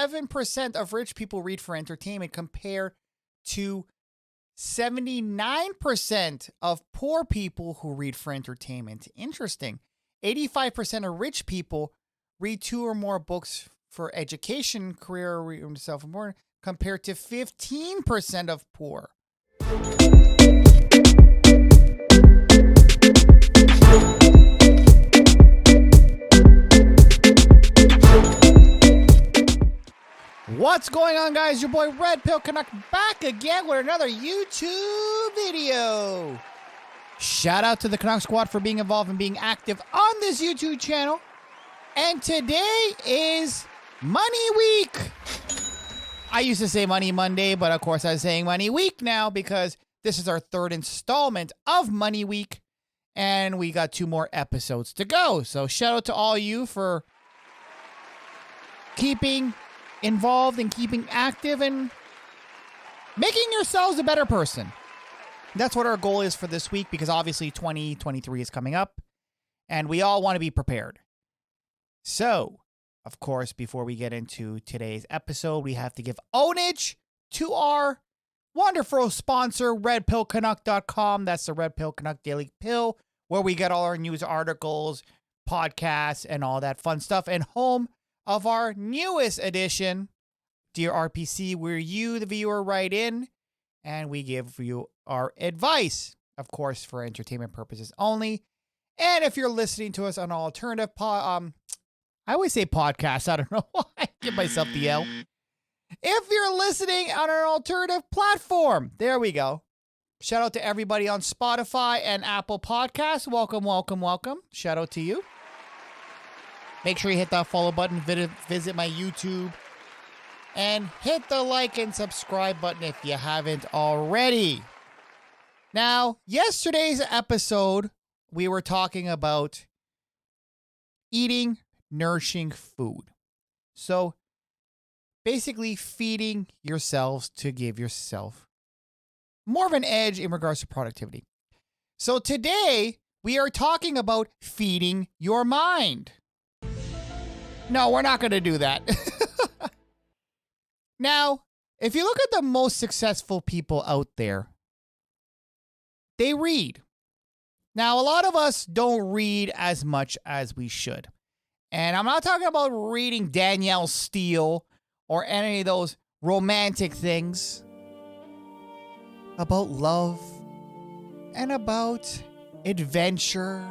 11% of rich people read for entertainment compared to 79% of poor people who read for entertainment. Interesting. 85% of rich people read 2 or more books for education, career, and self-improvement, compared to 15% of poor. What's going on, guys? Your boy RedpillCanuck back again with another YouTube video. Shout out to the Canuck Squad for being involved and being active on this YouTube channel. And today is Money Week. I used to say Money Monday, but of course I'm saying Money Week now because this is our third installment of Money Week. And we got 2 more episodes to go. So shout out to all you for keeping involved and keeping active and making yourselves a better person. That's what our goal is for this week, because obviously 2023 is coming up and we all want to be prepared. So, of course, before we get into today's episode, we have to give ownage to our wonderful sponsor, RedpillCanuck.com. That's the Red Pill Canuck Daily Pill, where we get all our news articles, podcasts, and all that fun stuff, and home of our newest edition, Dear RPC, where you, the viewer, write in and we give you our advice, of course, for entertainment purposes only. And if you're listening to us on an alternative I always say podcast. I don't know why I give myself the L. If you're listening on an alternative platform, there we go. Shout out to everybody on Spotify and Apple Podcasts. Welcome, welcome, welcome. Shout out to you. Make sure you hit that follow button, visit my YouTube, and hit the like and subscribe button if you haven't already. Now, yesterday's episode, we were talking about eating nourishing food. So, basically feeding yourselves to give yourself more of an edge in regards to productivity. So today, we are talking about feeding your mind. No, we're not going to do that. Now, if you look at the most successful people out there, they read. Now, a lot of us don't read as much as we should. And I'm not talking about reading Danielle Steele or any of those romantic things. About love and about adventure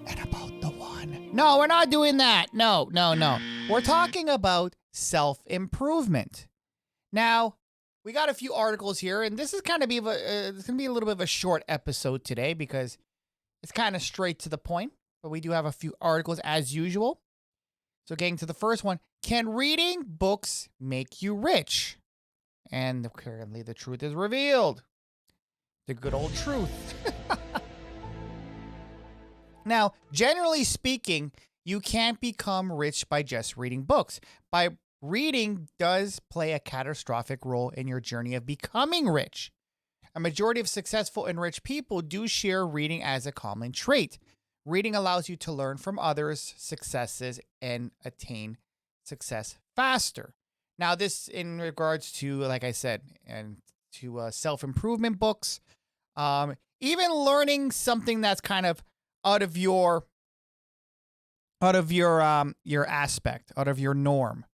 and about the one. No, we're not doing that. No. We're talking about self-improvement. Now, we got a few articles here, and this is kind of it's going to be a little bit of a short episode today because it's kind of straight to the point, but we do have a few articles as usual. So getting to the first one, can reading books make you rich? And apparently the truth is revealed. The good old truth. Now, generally speaking, you can't become rich by just reading books. Reading does play a catastrophic role in your journey of becoming rich. A majority of successful and rich people do share reading as a common trait. Reading allows you to learn from others' successes and attain success faster. Now, this in regards to, like I said, and to self-improvement books, even learning something that's kind of out of your aspect, out of your norm.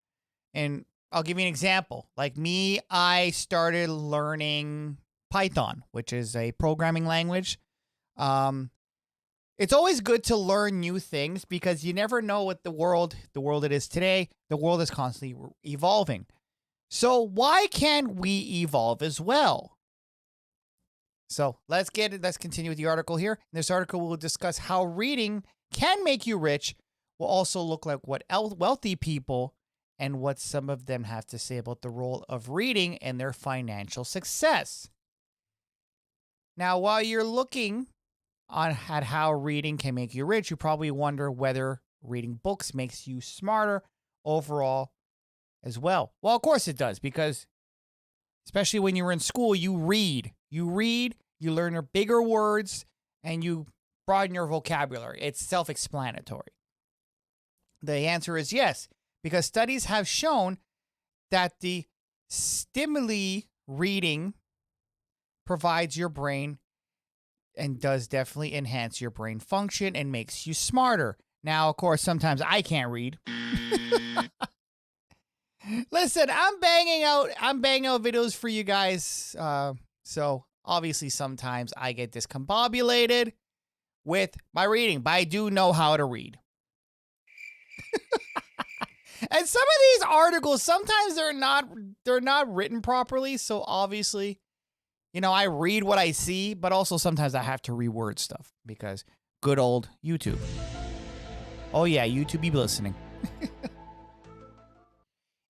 And I'll give you an example. Like me, I started learning Python, which is a programming language. It's always good to learn new things because you never know what the world it is today. The world is constantly evolving. So why can't we evolve as well? So let's continue with the article here. In this article, we'll discuss how reading can make you rich. We'll also look like what wealthy people and what some of them have to say about the role of reading and their financial success. Now, while you're looking at how reading can make you rich, you probably wonder whether reading books makes you smarter overall as well. Well, of course it does, because especially when you're in school, you read, you learn bigger words, and you broaden your vocabulary. It's self-explanatory. The answer is yes, because studies have shown that the stimuli reading provides your brain and does definitely enhance your brain function and makes you smarter. Now, of course, sometimes I can't read. Listen, I'm banging out videos for you guys. So obviously sometimes I get discombobulated with my reading, but I do know how to read. And some of these articles, sometimes they're not written properly. So obviously, I read what I see, but also sometimes I have to reword stuff because good old YouTube. Oh yeah, YouTube be listening.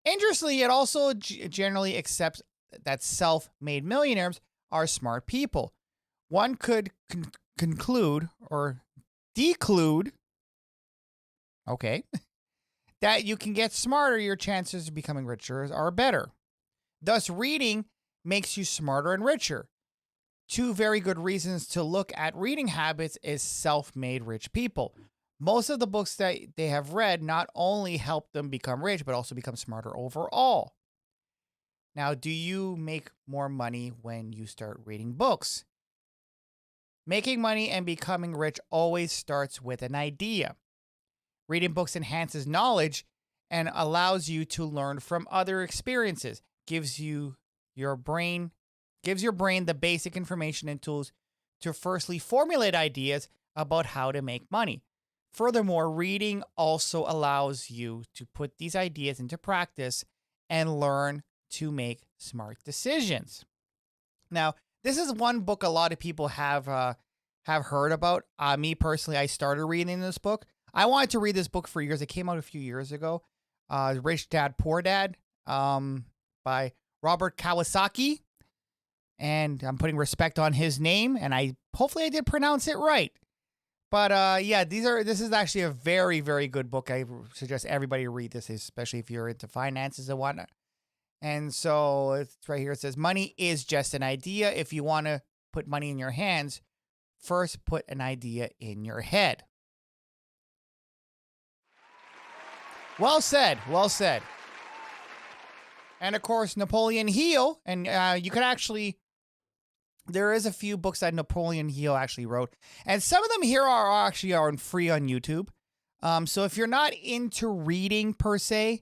Interestingly, it also generally accepts that self-made millionaires are smart people. One could conclude or declude, okay, that you can get smarter, your chances of becoming richer are better. Thus, reading makes you smarter and richer. Two very good reasons to look at reading habits is self-made rich people. Most of the books that they have read not only help them become rich, but also become smarter overall. Now, do you make more money when you start reading books? Making money and becoming rich always starts with an idea. Reading books enhances knowledge and allows you to learn from other experiences, gives your brain the basic information and tools to firstly formulate ideas about how to make money. Furthermore, reading also allows you to put these ideas into practice and learn to make smart decisions. Now, this is one book a lot of people have heard about. Me personally, I started reading this book. I wanted to read this book for years. It came out a few years ago. Rich Dad, Poor Dad, by Robert Kiyosaki. And I'm putting respect on his name, and hopefully I did pronounce it right. But yeah, this is actually a very, very good book. I suggest everybody read this, especially if you're into finances and whatnot. And so it's right here. It says, money is just an idea. If you want to put money in your hands, first put an idea in your head. Well said. Well said. And of course, Napoleon Hill. And you could actually... There is a few books that Napoleon Hill actually wrote. And some of them here are free on YouTube. So if you're not into reading per se,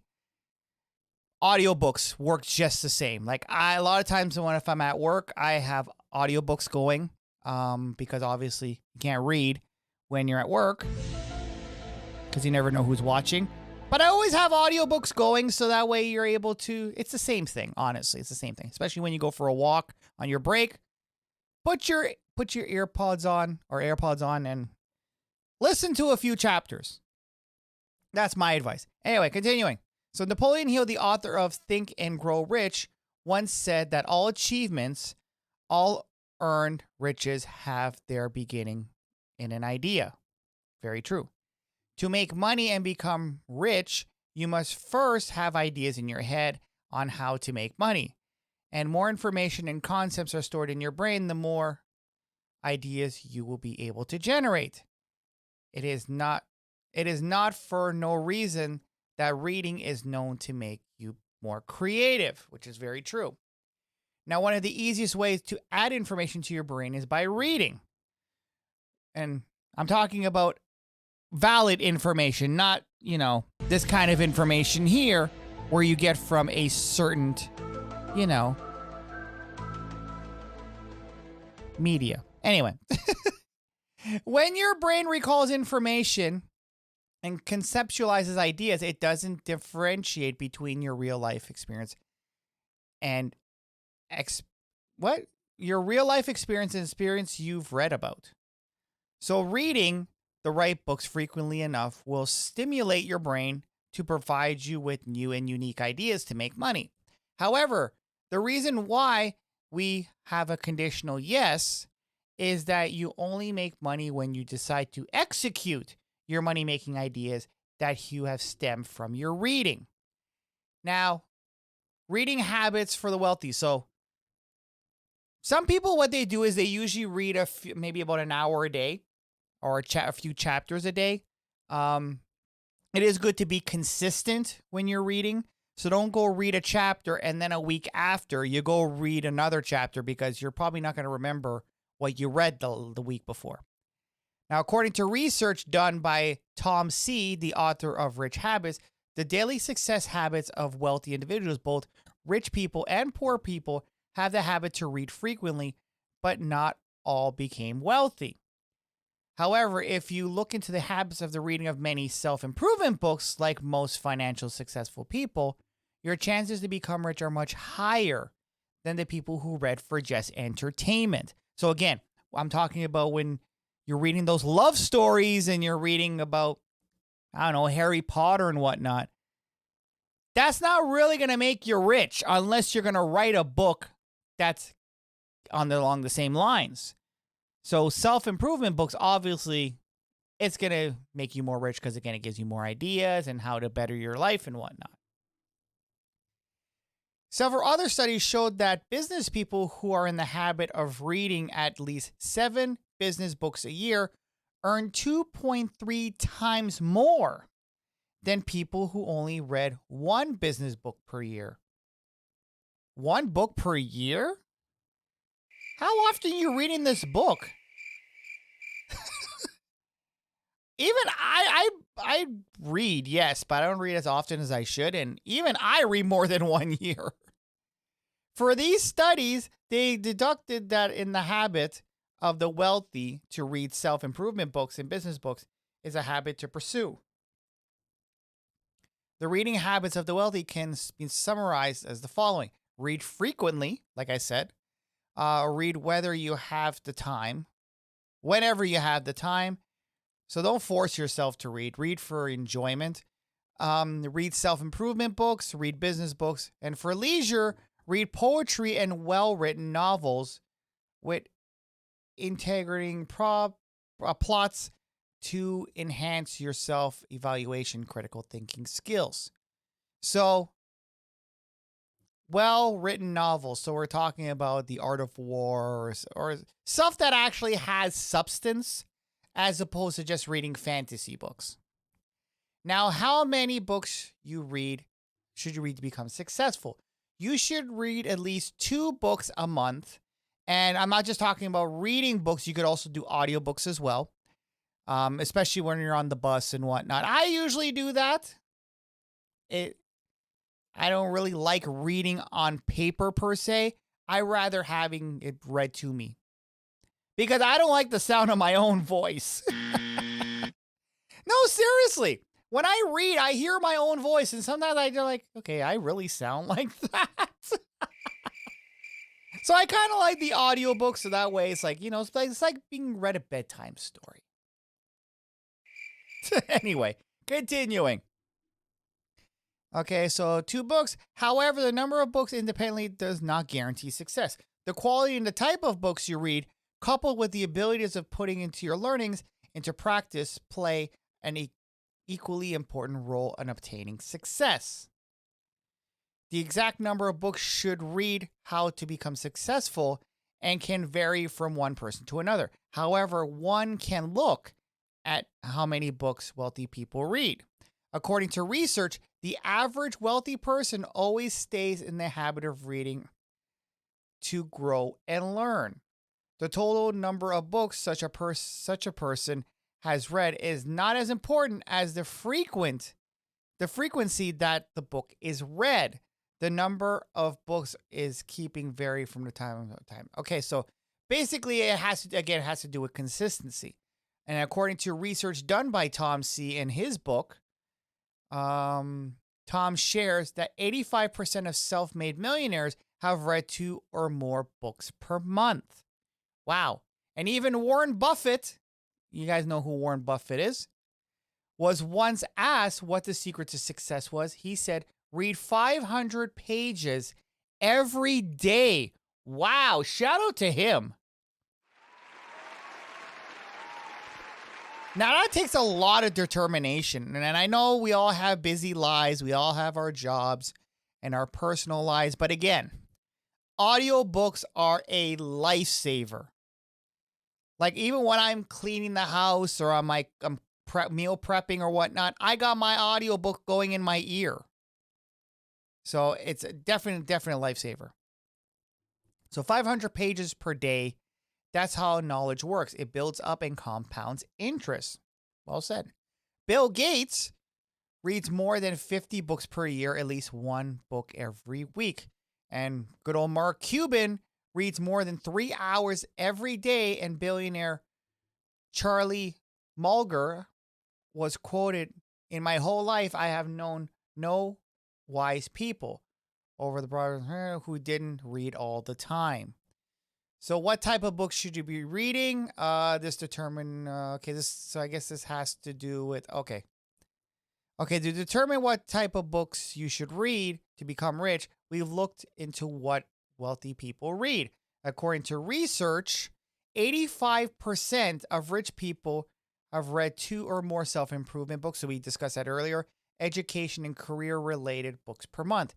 audiobooks work just the same. Like a lot of times if I'm at work, I have audiobooks going because obviously you can't read when you're at work because you never know who's watching. But I always have audiobooks going so that way you're able to... It's the same thing, honestly. It's the same thing, especially when you go for a walk on your break. Put your AirPods on and listen to a few chapters. That's my advice. Anyway, continuing. So Napoleon Hill, the author of Think and Grow Rich, once said that all achievements, all earned riches have their beginning in an idea. Very true. To make money and become rich, you must first have ideas in your head on how to make money. And more information and concepts are stored in your brain, the more ideas you will be able to generate. It is not for no reason that reading is known to make you more creative, which is very true. Now, one of the easiest ways to add information to your brain is by reading. And I'm talking about valid information, not, this kind of information here where you get from a certain, media. Anyway, when your brain recalls information and conceptualizes ideas, it doesn't differentiate between your real life experience and your real life experience and experience you've read about. So reading the right books frequently enough will stimulate your brain to provide you with new and unique ideas to make money. However, the reason why we have a conditional yes is that you only make money when you decide to execute your money-making ideas that you have stemmed from your reading. Now, reading habits for the wealthy. So some people, what they do is they usually read maybe about an hour a day or a few chapters a day. it is good to be consistent when you're reading. So don't go read a chapter and then a week after you go read another chapter, because you're probably not going to remember what you read the week before. Now, according to research done by Tom C., the author of Rich Habits, the daily success habits of wealthy individuals, both rich people and poor people, have the habit to read frequently, but not all became wealthy. However, if you look into the habits of the reading of many self-improvement books, like most financial successful people, your chances to become rich are much higher than the people who read for just entertainment. So again, I'm talking about when you're reading those love stories and you're reading about, I don't know, Harry Potter and whatnot. That's not really going to make you rich unless you're going to write a book that's along the same lines. So self-improvement books, obviously, it's going to make you more rich because, again, it gives you more ideas and how to better your life and whatnot. Several other studies showed that business people who are in the habit of reading at least 7 business books a year earn 2.3 times more than people who only read 1 business book per year. 1 book per year? How often are you reading this book? Even I read, yes, but I don't read as often as I should, and even I read more than 1 year. For these studies, they deducted that in the habit of the wealthy to read self-improvement books and business books is a habit to pursue. The reading habits of the wealthy can be summarized as the following. Read frequently, like I said. Read whether you have the time, whenever you have the time. So don't force yourself to read. Read for enjoyment. Read self-improvement books, read business books. And for leisure, read poetry and well-written novels with integrating plots to enhance your self-evaluation, critical thinking skills. So, well-written novels. So we're talking about The Art of War or stuff that actually has substance as opposed to just reading fantasy books. Now, how many books should you read to become successful? You should read at least 2 books a month. And I'm not just talking about reading books. You could also do audiobooks as well, especially when you're on the bus and whatnot. I usually do that. I don't really like reading on paper per se. I rather having it read to me because I don't like the sound of my own voice. No, seriously. When I read, I hear my own voice, and sometimes I go like, okay, I really sound like that. So I kind of like the audiobook, so that way it's like, it's like being read a bedtime story. Anyway, continuing. Okay, so 2 books. However, the number of books independently does not guarantee success. The quality and the type of books you read, coupled with the abilities of putting into your learnings into practice, play an equally important role in obtaining success. The exact number of books should read how to become successful and can vary from one person to another. However, one can look at how many books wealthy people read. According to research, the average wealthy person always stays in the habit of reading to grow and learn. The total number of books such a person has read is not as important as the frequency that the book is read. The number of books is keeping vary from the time to time. Okay, so basically it has to do with consistency. And according to research done by Tom C. in his book, Tom shares that 85% of self-made millionaires have read 2 or more books per month. Wow. And even Warren Buffett, you guys know who Warren Buffett is, was once asked what the secret to success was. He said, read 500 pages every day. Wow. Shout out to him. Now, that takes a lot of determination. And I know we all have busy lives. We all have our jobs and our personal lives. But again, audiobooks are a lifesaver. Like even when I'm cleaning the house or I'm meal prepping or whatnot, I got my audiobook going in my ear. So it's a definite lifesaver. So 500 pages per day. That's how knowledge works. It builds up and compounds interest. Well said. Bill Gates reads more than 50 books per year, at least one book every week. And good old Mark Cuban reads more than 3 hours every day. And billionaire Charlie Munger was quoted, "In my whole life, I have known no wise people over the broad who didn't read all the time." So what type of books should you be reading? So I guess this has to do with, okay, to determine what type of books you should read to become rich, we've looked into what wealthy people read. According to research, 85% of rich people have read 2 or more self-improvement books. So we discussed that earlier. Education and career-related books per month.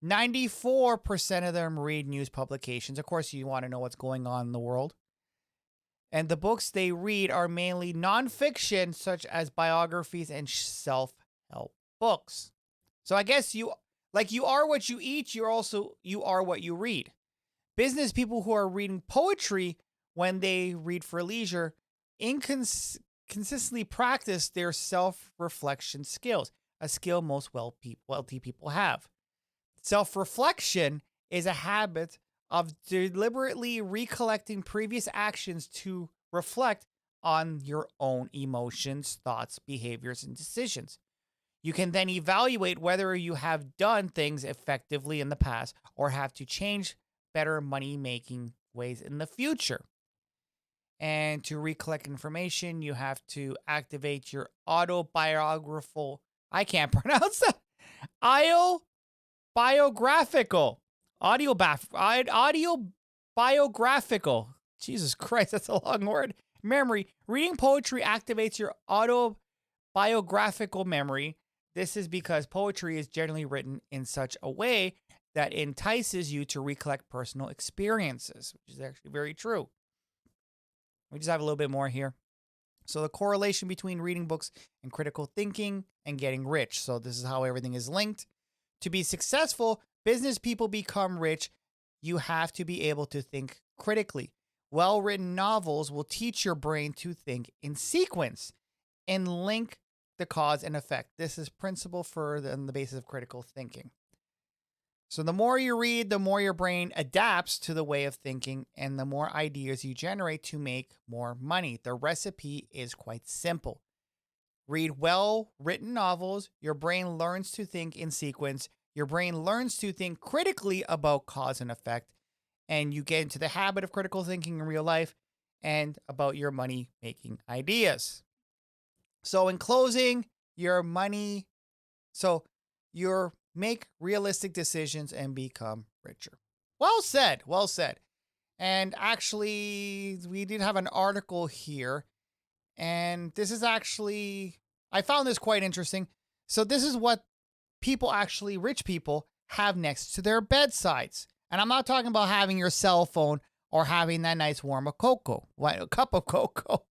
94% of them read news publications. Of course, you want to know what's going on in the world. And the books they read are mainly nonfiction, such as biographies and self-help books. So I guess you are what you eat, you are what you read. Business people who are reading poetry when they read for leisure consistently practice their self-reflection skills, a skill most wealthy people have. Self-reflection is a habit of deliberately recollecting previous actions to reflect on your own emotions, thoughts, behaviors, and decisions. You can then evaluate whether you have done things effectively in the past or have to change better money-making ways in the future. And to recollect information, you have to activate your autobiographical, I can't pronounce that, autobiographical, Jesus Christ, that's a long word, memory. Reading poetry activates your autobiographical memory. This is because poetry is generally written in such a way that entices you to recollect personal experiences, which is actually very true. We just have a little bit more here. So the correlation between reading books and critical thinking and getting rich. So this is how everything is linked. To be successful, business people become rich. You have to be able to think critically. Well-written novels will teach your brain to think in sequence and link the cause and effect. This is principle on the basis of critical thinking. So the more you read, the more your brain adapts to the way of thinking and the more ideas you generate to make more money. The recipe is quite simple. Read well-written novels. Your brain learns to think in sequence. Your brain learns to think critically about cause and effect. And you get into the habit of critical thinking in real life and about your money-making ideas. So in closing, make realistic decisions and become richer. Well said. Well said. And actually, we did have an article here. And this is actually, I found this quite interesting. So this is what rich people have next to their bedsides. And I'm not talking about having your cell phone or having that nice cup of cocoa.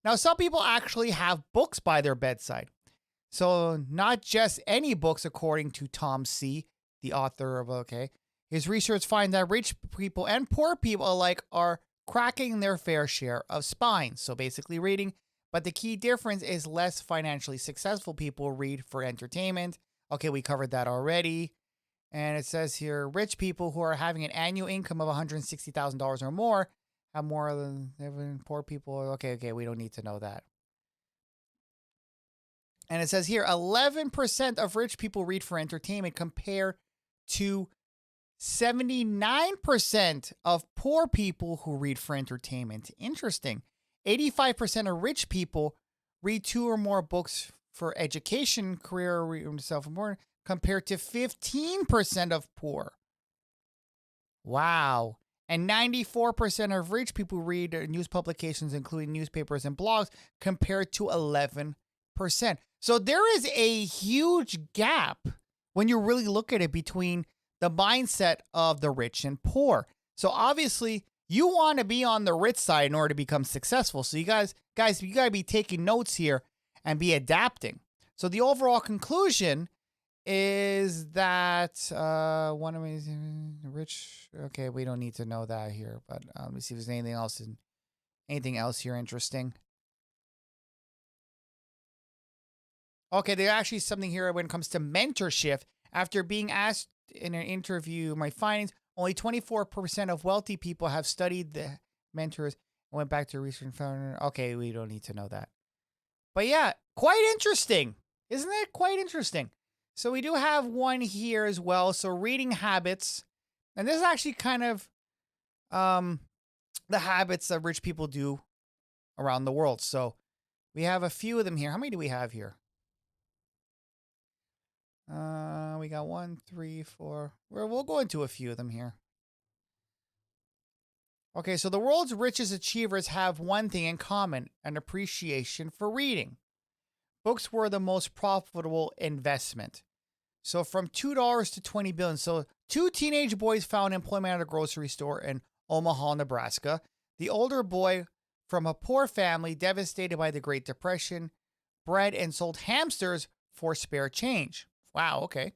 Now, some people actually have books by their bedside. So not just any books, according to Tom C., the author of his research finds that rich people and poor people alike are cracking their fair share of spines. So basically reading. But the key difference is less financially successful people read for entertainment. Okay, we covered that already. And it says here, rich people who are having an annual income of $160,000 or more have more than poor people. Okay, we don't need to know that. And it says here, 11% of rich people read for entertainment compared to 79% of poor people who read for entertainment. Interesting. 85% of rich people read 2 or more books for education, career, self-improvement, compared to 15% of poor. Wow. And 94% of rich people read news publications, including newspapers and blogs, compared to 11%. So there is a huge gap when you really look at it between the mindset of the rich and poor. So obviously, you want to be on the rich side in order to become successful. So you guys, you got to be taking notes here and be adapting. So the overall conclusion is that one amazing rich. Okay, we don't need to know that here, but let me see if there's anything else here interesting. Okay, there's actually something here when it comes to mentorship. After being asked in an interview my findings, only 24% of wealthy people have studied the mentors and went back to research and found. Okay, we don't need to know that. But yeah, quite interesting. Isn't it quite interesting? So we do have one here as well. So reading habits. And this is actually kind of the habits that rich people do around the world. So we have a few of them here. How many do we have here? We got 1, 3, 4. We'll go into a few of them here. Okay, so the world's richest achievers have one thing in common: an appreciation for reading. Books were the most profitable investment. So from $2 to $20 billion. So 2 teenage boys found employment at a grocery store in Omaha, Nebraska. The older boy from a poor family devastated by the Great Depression bred and sold hamsters for spare change. Wow, okay.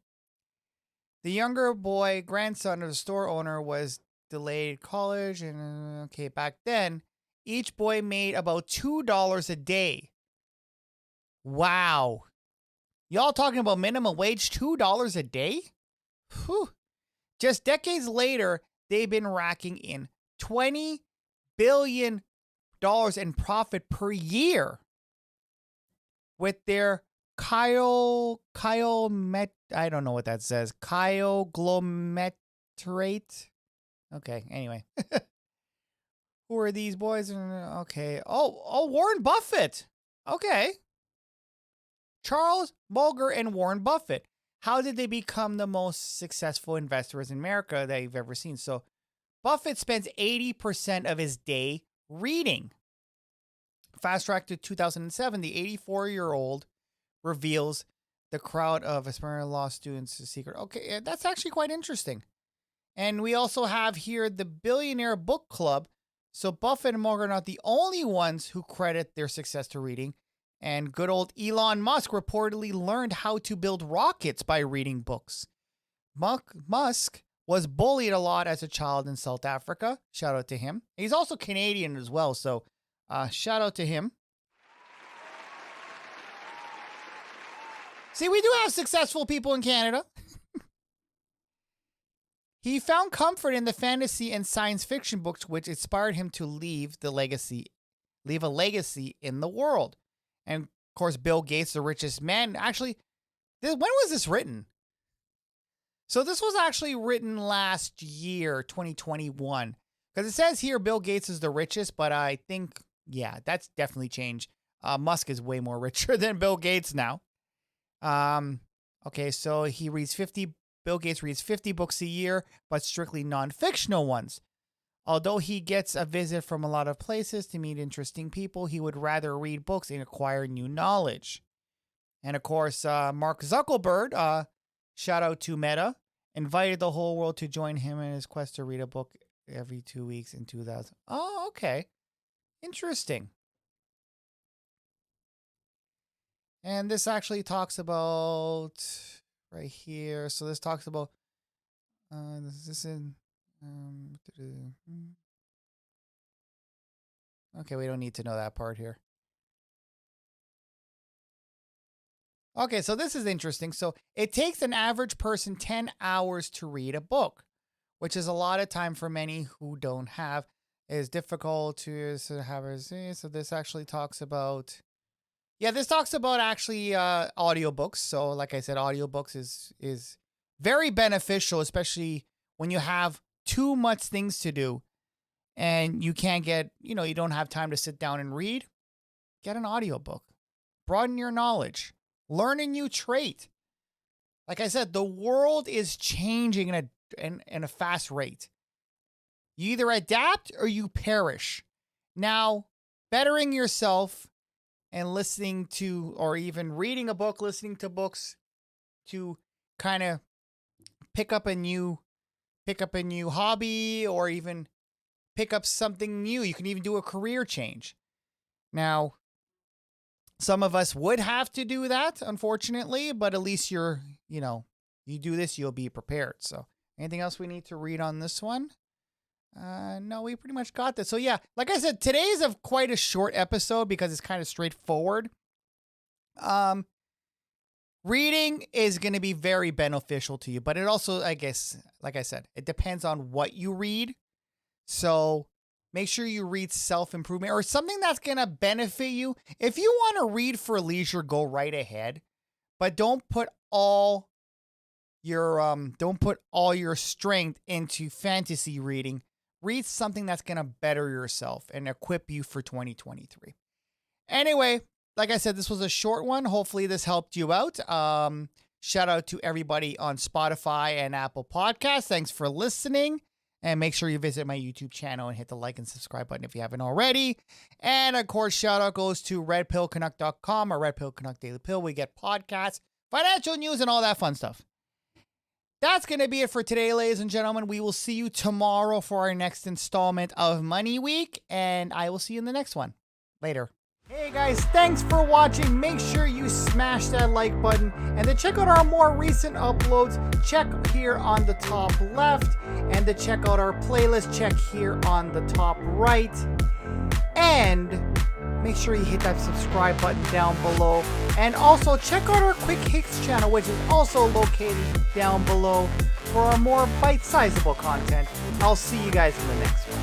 The younger boy, grandson of the store owner, was delayed college. And okay, back then, each boy made about $2 a day. Wow. Y'all talking about minimum wage, $2 a day? Whew. Just decades later, they've been racking in $20 billion in profit per year with their I don't know what that says. Kyoglometerate. Okay, anyway. Who are these boys? Okay. Oh, Warren Buffett. Okay. Charles Munger and Warren Buffett. How did they become the most successful investors in America that you've ever seen? So Buffett spends 80% of his day reading. Fast track to 2007, the 84-year-old reveals the crowd of aspiring law students' secret. Okay, that's actually quite interesting. And we also have here the Billionaire Book Club. So Buffett and Munger are not the only ones who credit their success to reading. And good old Elon Musk reportedly learned how to build rockets by reading books. Musk was bullied a lot as a child in South Africa. Shout out to him. He's also Canadian as well, so shout out to him. See, we do have successful people in Canada. He found comfort in the fantasy and science fiction books, which inspired him to leave a legacy in the world. And of course, Bill Gates, the richest man. Actually, when was this written? So this was actually written last year, 2021. Because it says here Bill Gates is the richest, but I think, yeah, that's definitely changed. Musk is way more richer than Bill Gates now. Okay, so Bill Gates reads 50 books a year, but strictly non-fictional ones. Although he gets a visit from a lot of places to meet interesting people, he would rather read books and acquire new knowledge. And of course, Mark Zuckerberg, shout out to Meta, invited the whole world to join him in his quest to read a book every 2 weeks in 2000. Oh, okay. Interesting. And this actually talks about right here. So this talks about okay, we don't need to know that part here. Okay, so this is interesting. So it takes an average person 10 hours to read a book, which is a lot of time for many who don't have. It is difficult to have. So this actually talks about. Yeah, this talks about actually audiobooks. So like I said, audiobooks is very beneficial, especially when you have too much things to do and you can't get, you don't have time to sit down and read. Get an audiobook. Broaden your knowledge. Learn a new trait. Like I said, the world is changing in a fast rate. You either adapt or you perish. Now, bettering yourself and listening to, or even reading a book, listening to books to kind of pick up a new hobby, or even pick up something new. You can even do a career change. Now, Some of us would have to do that, unfortunately, but at least you do this, you'll be prepared. So anything else we need to read on this one? No, we pretty much got this. So yeah, like I said, today's quite a short episode because it's kind of straightforward. Reading is going to be very beneficial to you, but it also, I guess, like I said, it depends on what you read. So make sure you read self-improvement or something that's going to benefit you. If you want to read for leisure, go right ahead, but don't put all your strength into fantasy reading. Read something that's going to better yourself and equip you for 2023. Anyway, like I said, this was a short one. Hopefully this helped you out. Shout out to everybody on Spotify and Apple Podcasts. Thanks for listening. And make sure you visit my YouTube channel and hit the like and subscribe button if you haven't already. And of course, shout out goes to RedpillCanuck.com or RedpillCanuck Daily Pill. We get podcasts, financial news, and all that fun stuff. That's going to be it for today, ladies and gentlemen. We will see you tomorrow for our next installment of Money Week. And I will see you in the next one. Later. Hey guys, thanks for watching. Make sure you smash that like button. And to check out our more recent uploads, check here on the top left. And to check out our playlist, check here on the top right. And make sure you hit that subscribe button down below. And also check out our Quick Hits channel, which is also located down below for our more bite-sizable content. I'll see you guys in the next one.